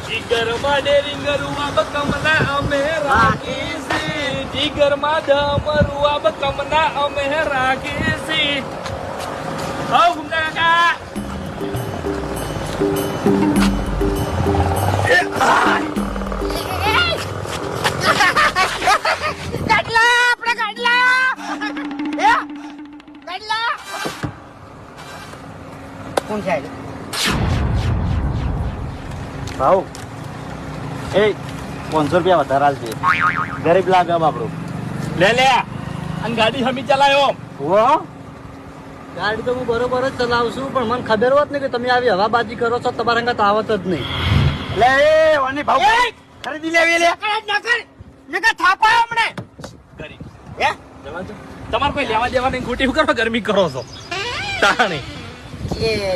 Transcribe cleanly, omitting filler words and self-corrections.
જીગરમાં ડેરિંગરું આબ કમના અમે રાખીશી જીગરમાં ડમરું આબ કમના અમે રાખીશી હો ગુંડા કાકા કોણ છે ભાવ એ 500 રૂપિયા વધારે આલજે ગરીબ લાગે આપણું લે લે અને ગાડી હમી ચલાયો હો ગાડી તો હું બરોબર જ ચલાવું છું પણ મને ખબર હોત ને કે તમે આવી હવાબાજી કરો છો તમારા અંગત આવત જ નહીં લે એ ઓની ભાવ ખરીદી લેવી લે નકા થાપા હમણે કરી હે જવા દો તમારે કોઈ લેવા દેવા નહીં ખોટી શું કરવા ગરમી કરો છો તાણી એ